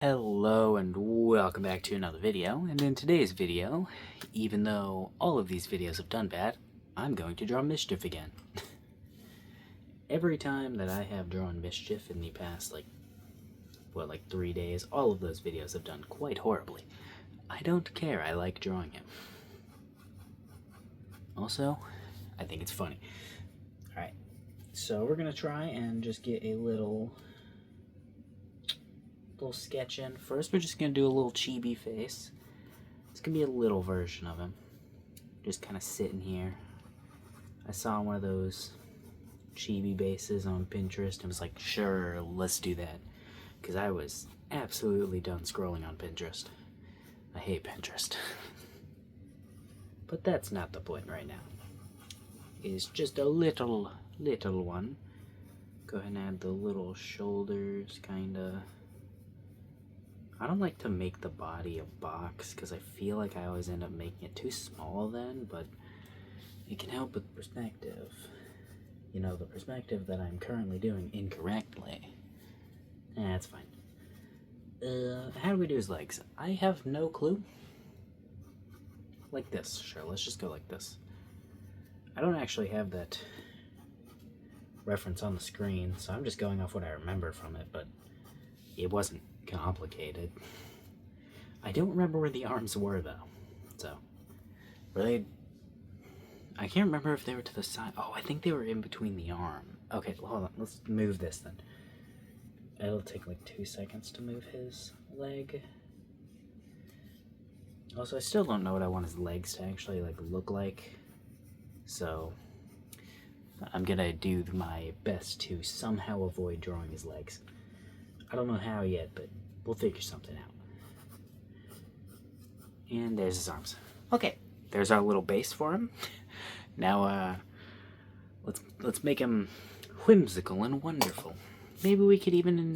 Hello and welcome back to another video, and in today's video, even though all of these videos have done bad, I'm going to draw Mischief again. Every time that I have drawn Mischief in the past, like 3 days, all of those videos have done quite horribly. I don't care, I like drawing him. Also, I think it's funny. Alright, so we're going to try and just get a little sketch in. First, we're just gonna do a little chibi face. It's gonna be a little version of him, just kind of sitting here. I saw one of those chibi bases on Pinterest and was like, sure, let's do that, because I was absolutely done scrolling on Pinterest. I hate Pinterest. But that's not the point right now. It's just a little one. Go ahead and add the little shoulders, kinda. I don't like to make the body a box because I feel like I always end up making it too small then, but it can help with perspective. You know, the perspective that I'm currently doing incorrectly. That's fine. How do we do his legs? I have no clue. Like this, sure, let's just go like this. I don't actually have that reference on the screen, so I'm just going off what I remember from it, but it wasn't complicated. I don't remember where the arms were though. So, were they? I can't remember if they were to the side. Oh, I think they were in between the arm. Okay, hold on. Let's move this then. It'll take like 2 seconds to move his leg. Also, I still don't know what I want his legs to actually look like. So, I'm gonna do my best to somehow avoid drawing his legs. I don't know how yet, but we'll figure something out. And there's his arms. Okay, there's our little base for him. Now, let's make him whimsical and wonderful. Maybe we could even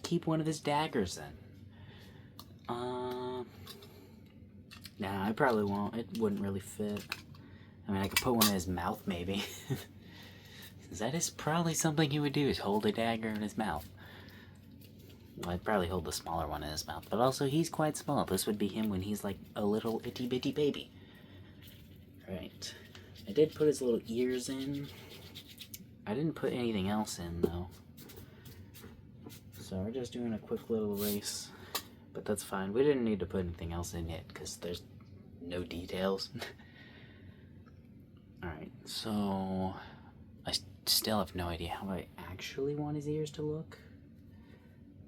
keep one of his daggers then. Nah, I probably won't. It wouldn't really fit. I mean, I could put one in his mouth, maybe. That is probably something he would do, is hold a dagger in his mouth. Well, I'd probably hold the smaller one in his mouth, but also he's quite small. This would be him when he's like a little itty bitty baby. Alright. I did put his little ears in. I didn't put anything else in though. So we're just doing a quick little erase. But that's fine. We didn't need to put anything else in it because there's no details. Alright, so I still have no idea how I actually want his ears to look.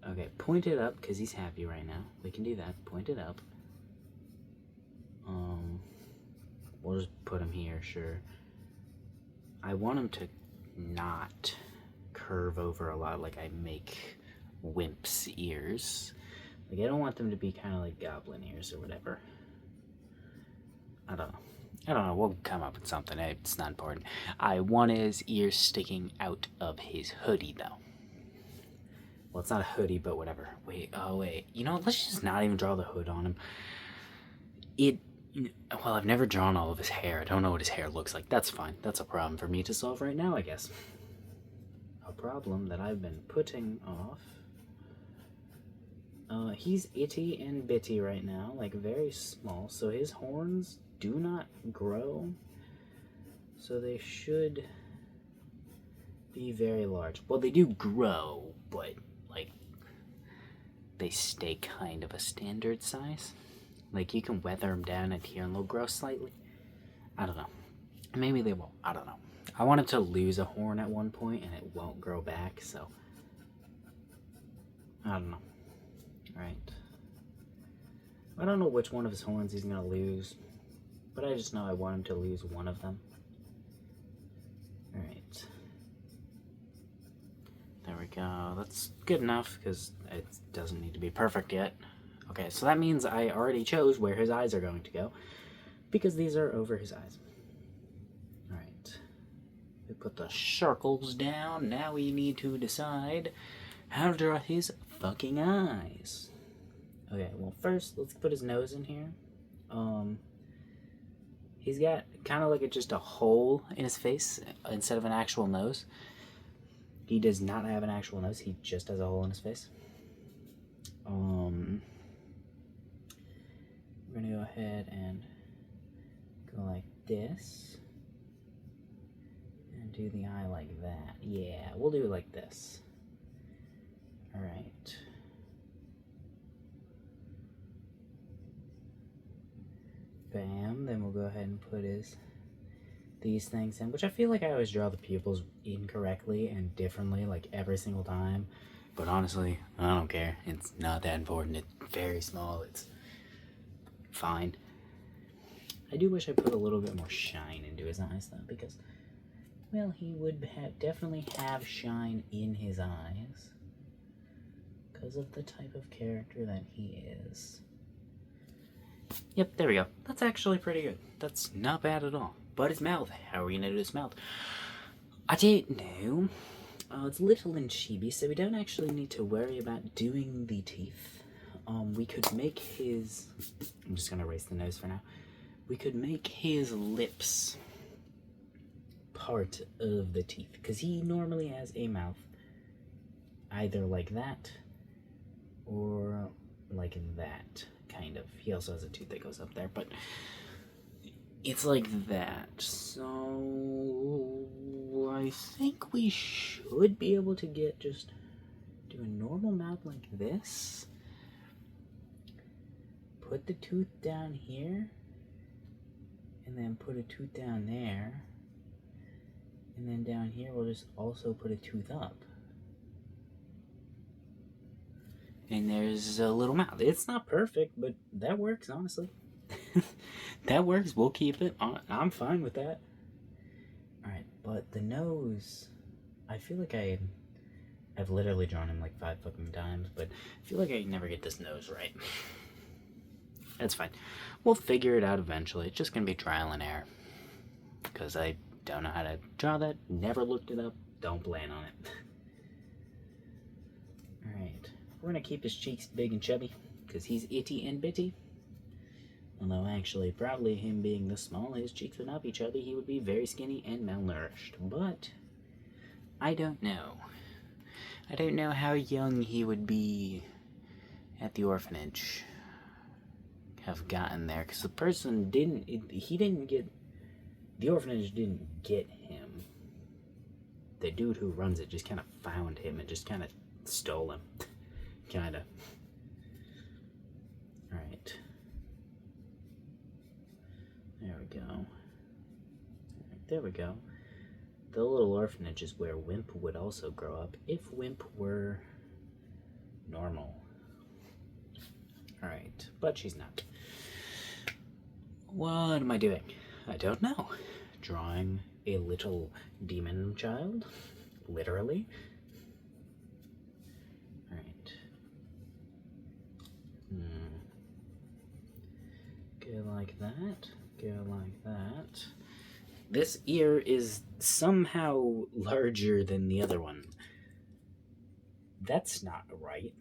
Okay, point it up, because he's happy right now. We can do that. Point it up. We'll just put him here, sure. I want him to not curve over a lot like I make Wimp's ears. Like, I don't want them to be kind of like goblin ears or whatever. I don't know. We'll come up with something. It's not important. I want his ears sticking out of his hoodie, though. Well, it's not a hoodie, but whatever. Wait, oh wait. You know, let's just not even draw the hood on him. Well, I've never drawn all of his hair. I don't know what his hair looks like. That's fine. That's a problem for me to solve right now, I guess. A problem that I've been putting off. He's itty and bitty right now, like very small, so his horns do not grow. So they should be very large. Well, they do grow, but they stay kind of a standard size. Like, you can weather them down at here and they'll grow slightly. I don't know. Maybe they won't. I don't know. I want him to lose a horn at one point and it won't grow back, so I don't know. Alright. I don't know which one of his horns he's going to lose, but I just know I want him to lose one of them. Alright. There we go. That's good enough, because it doesn't need to be perfect yet. Okay, so that means I already chose where his eyes are going to go, because these are over his eyes. Alright. We put the circles down. Now we need to decide how to draw his fucking eyes. Okay, well first, let's put his nose in here. He's got kind of like just a hole in his face instead of an actual nose. He does not have an actual nose, he just has a hole in his face. we're gonna go ahead and go like this and do the eye like that. Yeah, we'll do it like this. All right. Bam. Then we'll go ahead and put these things in, which I feel like I always draw the pupils incorrectly and differently, like every single time. But honestly, I don't care. It's not that important. It's very small. It's fine. I do wish I put a little bit more shine into his eyes, though, because, well, he would definitely have shine in his eyes because of the type of character that he is. Yep, there we go. That's actually pretty good. That's not bad at all. But his mouth, how are we gonna do his mouth? I don't know. It's little and chibi, so we don't actually need to worry about doing the teeth. We could make his... I'm just gonna erase the nose for now. We could make his lips part of the teeth, because he normally has a mouth either like that or like that, kind of. He also has a tooth that goes up there, but it's like that. So I think we should be able to do a normal mouth like this. Put the tooth down here, and then put a tooth down there, and then down here we'll just also put a tooth up. And there's a little mouth. It's not perfect, but that works, honestly. That works. We'll keep it. I'm fine with that. Alright, but the nose... I feel like I've literally drawn him like 5 fucking times, but I feel like I never get this nose right. That's fine. We'll figure it out eventually. It's just gonna be trial and error. Because I don't know how to draw that. Never looked it up. Don't plan on it. Alright. We're gonna keep his cheeks big and chubby, because he's itty and bitty. Although actually, probably him being this small, his cheeks would not be chubby. He would be very skinny and malnourished. But I don't know. I don't know how young he would be at the orphanage. Have gotten there, because the person didn't get, the orphanage didn't get him. The dude who runs it just kind of found him and just kind of stole him. Kind of. Alright. There we go. Right, there we go. The little orphanage is where Wimp would also grow up, if Wimp were normal. Alright, but she's not. What am I doing? I don't know. Drawing a little demon child? Literally? Alright. Go like that. Go like that. This ear is somehow larger than the other one. That's not right.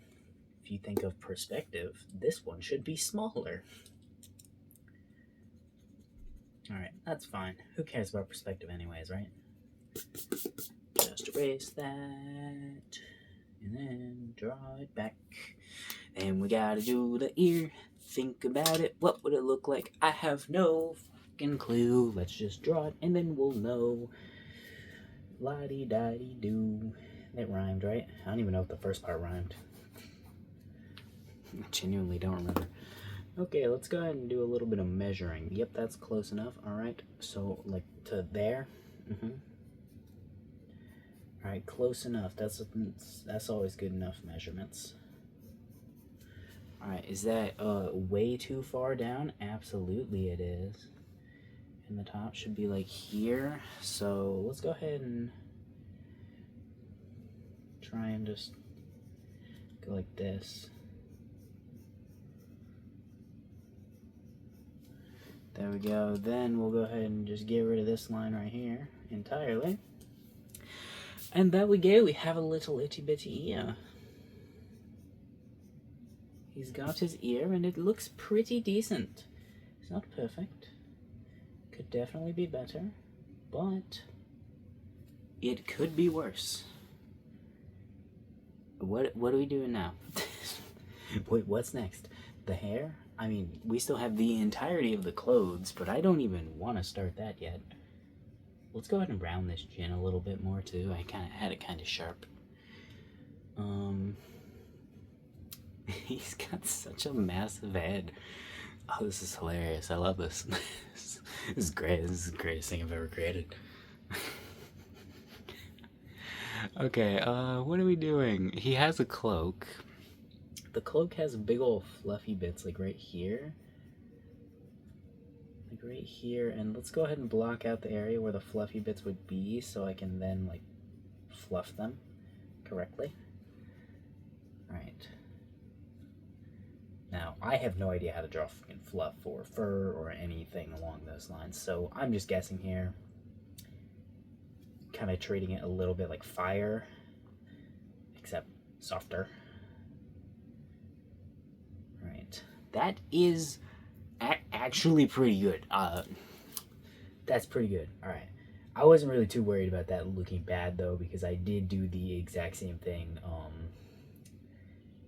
If you think of perspective, this one should be smaller. Alright, that's fine. Who cares about perspective anyways, right? Just erase that. And then draw it back. And we gotta do the ear. Think about it. What would it look like? I have no fucking clue. Let's just draw it and then we'll know. La-di-da-di-do. That rhymed, right? I don't even know if the first part rhymed. I genuinely don't remember. Okay, let's go ahead and do a little bit of measuring. Yep, that's close enough. Alright, so like to there. Alright, close enough. That's always good enough measurements. Alright, is that way too far down? Absolutely it is. And the top should be like here. So let's go ahead and try and just go like this. There we go. Then we'll go ahead and just get rid of this line right here entirely. And there we go. We have a little itty bitty ear. He's got his ear and it looks pretty decent. It's not perfect. Could definitely be better. But it could be worse. What are we doing now? Wait, what's next? The hair? I mean, we still have the entirety of the clothes, but I don't even want to start that yet. Let's go ahead and round this chin a little bit more too. I kind of had it kind of sharp. He's got such a massive head. Oh, this is hilarious. I love this. This is great. This is the greatest thing I've ever created. Okay, what are we doing? He has a cloak. The cloak has big old fluffy bits like right here. Like right here, and let's go ahead and block out the area where the fluffy bits would be so I can then like fluff them correctly. Alright. Now, I have no idea how to draw fucking fluff or fur or anything along those lines, so I'm just guessing here. Kind of treating it a little bit like fire, except softer. Right. That is actually pretty good. That's pretty good. Alright. I wasn't really too worried about that looking bad, though, because I did do the exact same thing,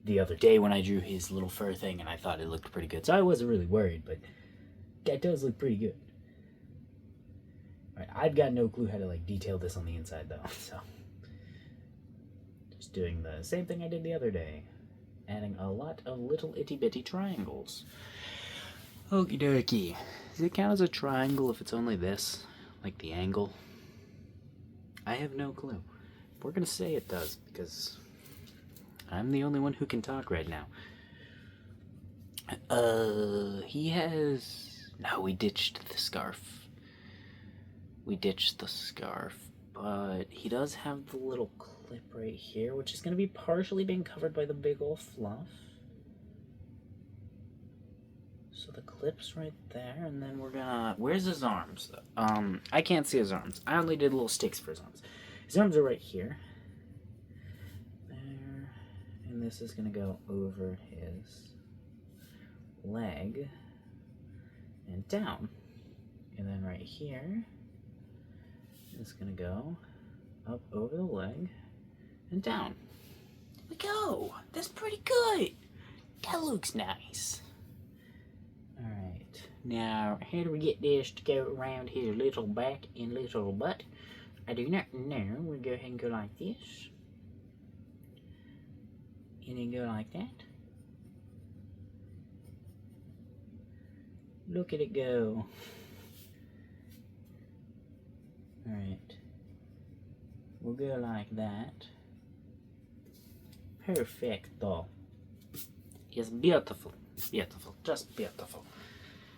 the other day when I drew his little fur thing, and I thought it looked pretty good. So I wasn't really worried, but that does look pretty good. Alright, I've got no clue how to like detail this on the inside though, so just doing the same thing I did the other day. Adding a lot of little itty bitty triangles. Okie dokie. Does it count as a triangle if it's only this? Like the angle? I have no clue. We're gonna say it does, because I'm the only one who can talk right now. He has... No, we ditched the scarf. We ditched the scarf, but he does have the little clip right here, which is going to be partially being covered by the big old fluff. So the clip's right there, and then we're gonna... Where's his arms, though? I can't see his arms. I only did little sticks for his arms. His arms are right here. There. And this is gonna go over his leg and down. And then right here is gonna go up over the leg and down. There we go. That's pretty good. That looks nice. Alright, now how do we get this to go around his little back and little butt? I do not know. We'll go ahead and go like this. And then go like that. Look at it go. Alright. We'll go like that. Perfecto. It's beautiful. Beautiful. Just beautiful.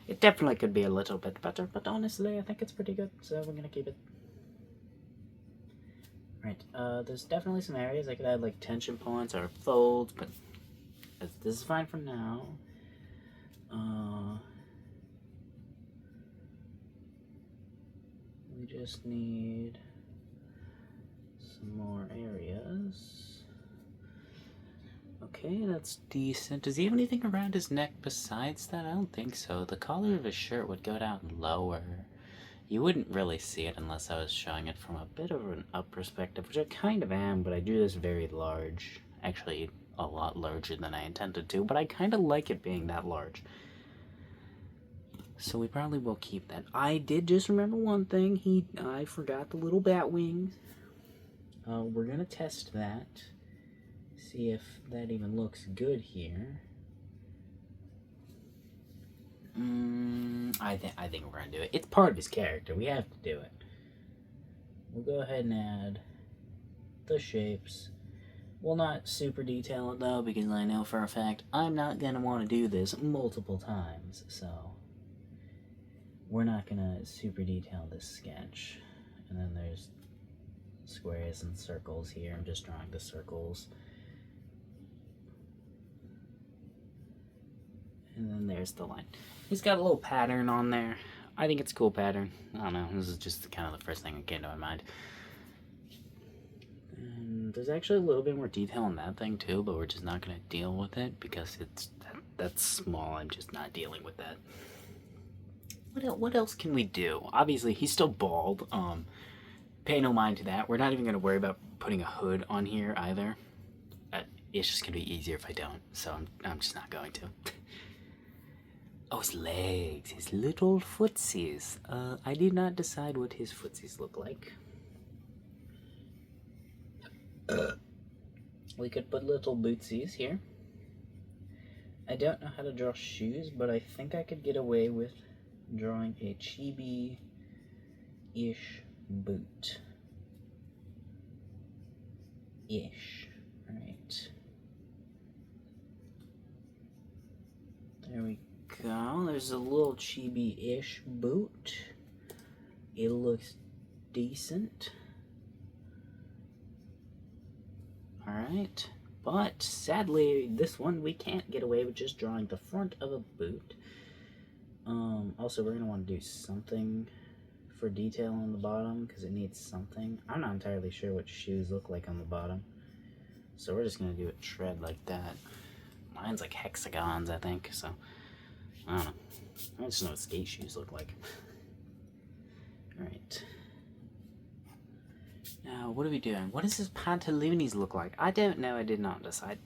It definitely could be a little bit better, but honestly, I think it's pretty good, so we're gonna keep it. Right, there's definitely some areas I could add, like, tension points or folds, but this is fine for now. We just need some more areas. Okay, that's decent. Does he have anything around his neck besides that? I don't think so. The collar of his shirt would go down lower. You wouldn't really see it unless I was showing it from a bit of an up perspective, which I kind of am, but I do this very large. Actually, a lot larger than I intended to, but I kind of like it being that large. So we probably will keep that. I did just remember one thing. I forgot the little bat wings. We're going to test that. See if that even looks good here. I think we're gonna do it. It's part of his character. We have to do it. We'll go ahead and add the shapes. We'll not super detail it though, because I know for a fact I'm not gonna want to do this multiple times, so we're not gonna super detail this sketch. And then there's squares and circles here. I'm just drawing the circles. And then there's the line. He's got a little pattern on there. I think it's a cool pattern. I don't know. This is just kind of the first thing that came to my mind. And there's actually a little bit more detail on that thing too, but we're just not going to deal with it because that's small. I'm just not dealing with that. What else can we do? Obviously, he's still bald. Pay no mind to that. We're not even going to worry about putting a hood on here either. it's just gonna be easier if I don't, so I'm just not going to. Oh, his legs, his little footsies. I did not decide what his footsies look like. We could put little bootsies here. I don't know how to draw shoes, but I think I could get away with drawing a chibi-ish boot. Ish. Right. There we go. There's a little chibi-ish boot. It looks decent. Alright. But sadly, this one we can't get away with just drawing the front of a boot. Also, we're going to want to do something for detail on the bottom because it needs something. I'm not entirely sure what shoes look like on the bottom. So we're just going to do a tread like that. Mine's like hexagons, I think. So, I don't know. I just know what skate shoes look like. Alright. Now, what are we doing? What does his pantaloonies look like? I don't know. I did not decide.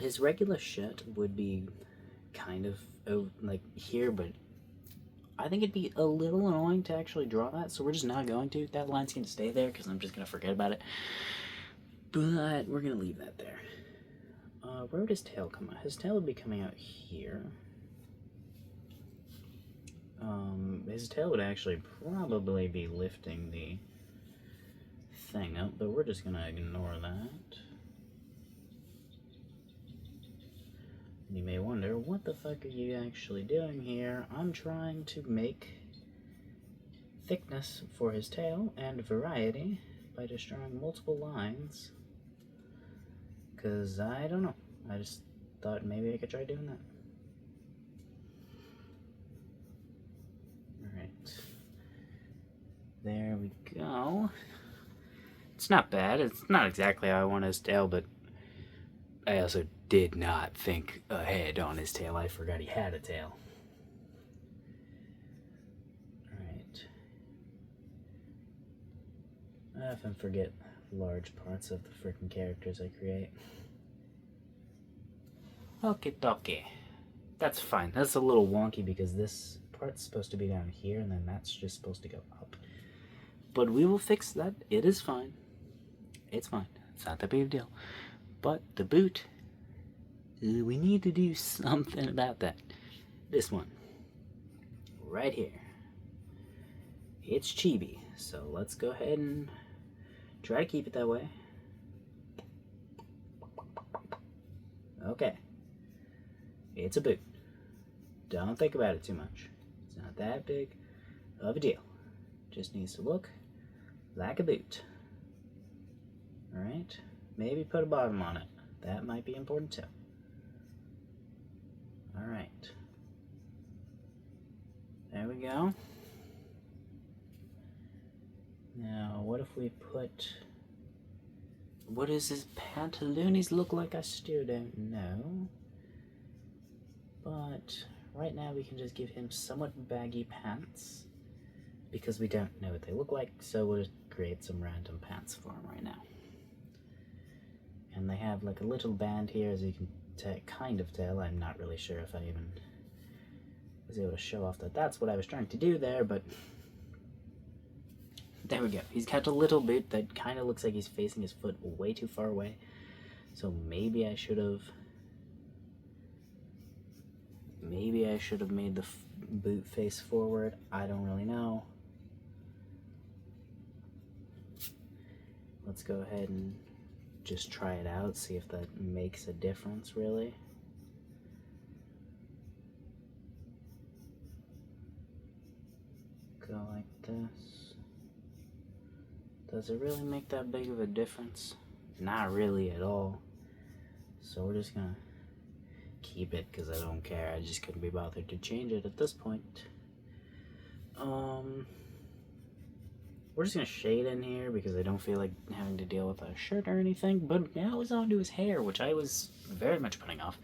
His regular shirt would be kind of like here, but I think it'd be a little annoying to actually draw that, so we're just not going to. That line's going to stay there because I'm just going to forget about it. But we're going to leave that there. Where would his tail come out? His tail would be coming out here. His tail would actually probably be lifting the thing up, but we're just going to ignore that. You may wonder, what the fuck are you actually doing here? I'm trying to make thickness for his tail and variety by just drawing multiple lines. Because I don't know. I just thought maybe I could try doing that. Alright. There we go. It's not bad. It's not exactly how I want his tail, but I also did not think ahead on his tail. I forgot he had a tail. Alright. I often forget large parts of the freaking characters I create. Okie dokie. That's fine. That's a little wonky because this part's supposed to be down here and then that's just supposed to go up. But we will fix that. It is fine. It's fine. It's not that big of a deal. But the boot, we need to do something about that. This one. Right here. It's chibi. So let's go ahead and try to keep it that way. Okay. It's a boot. Don't think about it too much. It's not that big of a deal. Just needs to look like a boot. Alright? Maybe put a bottom on it. That might be important too. Alright. There we go. Now, what if we put... What does his pantaloonies look like? I still don't know. But right now we can just give him somewhat baggy pants because we don't know what they look like, so we'll just create some random pants for him right now. And they have like a little band here, as you can kind of tell. I'm not really sure if I even was able to show off that that's what I was trying to do there, but there we go. He's got a little boot that kind of looks like he's facing his foot way too far away. So maybe I should have made the boot face forward. I don't really know. Let's go ahead and just try it out, see if that makes a difference, really. Go like this. Does it really make that big of a difference? Not really at all. So we're just gonna keep it because I don't care. I just couldn't be bothered to change it at this point. We're just gonna shade in here because I don't feel like having to deal with a shirt or anything. But now it's on to his hair, which I was very much putting off.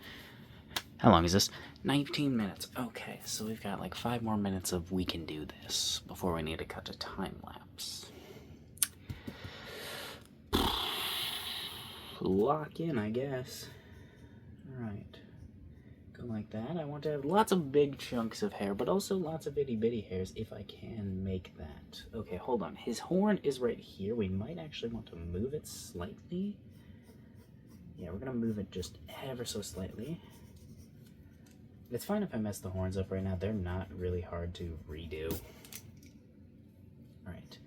How long is this? 19 minutes. Okay, so we've got like 5 more minutes of we can do this before we need to cut a time lapse. lock in, I guess. Alright. Go like that. I want to have lots of big chunks of hair, but also lots of itty bitty hairs if I can make that. Okay, hold on. His horn is right here. We might actually want to move it slightly. Yeah, we're going to move it just ever so slightly. It's fine if I mess the horns up right now. They're not really hard to redo. Alright.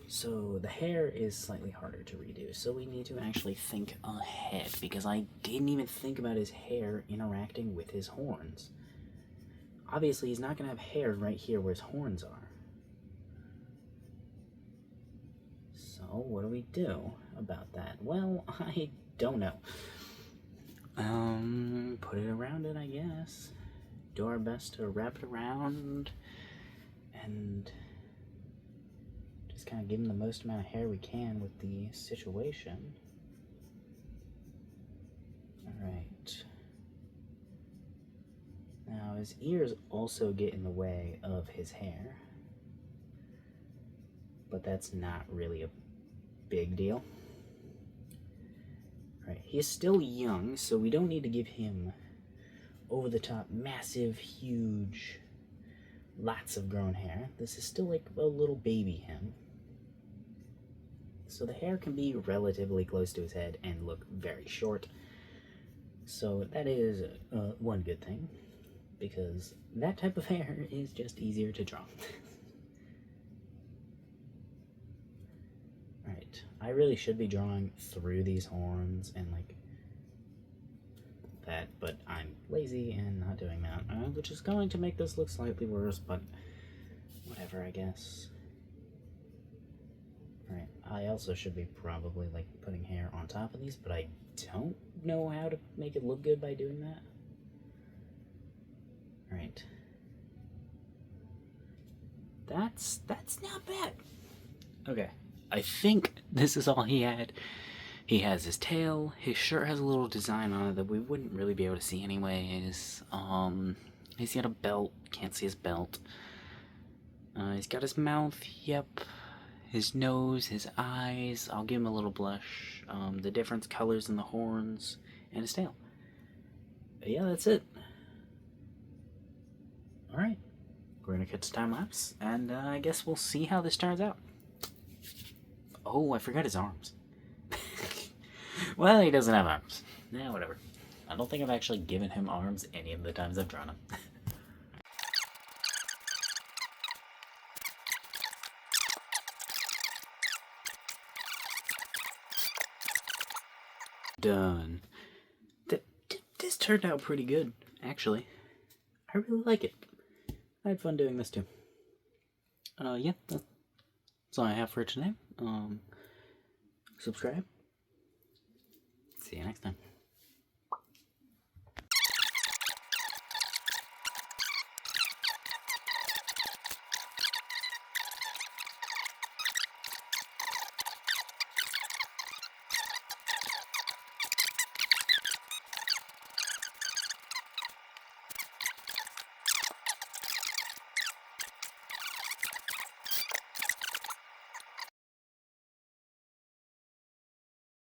So the hair is slightly harder to redo, so we need to actually think ahead, because I didn't even think about his hair interacting with his horns. Obviously, he's not going to have hair right here where his horns are. So what do we do about that? Well, I don't know. Put it around it, I guess. Do our best to wrap it around and just kind of give him the most amount of hair we can with the situation. Alright. Now, his ears also get in the way of his hair, but that's not really a big deal. Alright, he is still young, so we don't need to give him over-the-top, massive, huge, lots of grown hair. This is still like a little baby him. So the hair can be relatively close to his head and look very short. So that is one good thing, because that type of hair is just easier to draw. Alright, I really should be drawing through these horns and like that, but I'm lazy and not doing that, which is going to make this look slightly worse, but whatever, I guess. Alright, I also should be probably like putting hair on top of these, but I don't know how to make it look good by doing that. Alright. That's not bad. Okay, I think this is all he had. He has his tail. His shirt has a little design on it that we wouldn't really be able to see anyways. He's got a belt. Can't see his belt. He's got his mouth. Yep. His nose, his eyes. I'll give him a little blush. The different colors in the horns, and his tail. But yeah, that's it. Alright. We're gonna cut to time lapse, and I guess we'll see how this turns out. Oh, I forgot his arms. Well, he doesn't have arms. Yeah, whatever. I don't think I've actually given him arms any of the times I've drawn him. Done. This turned out pretty good, actually. I really like it. I had fun doing this too. Yeah, that's all I have for today. Subscribe. See you next time.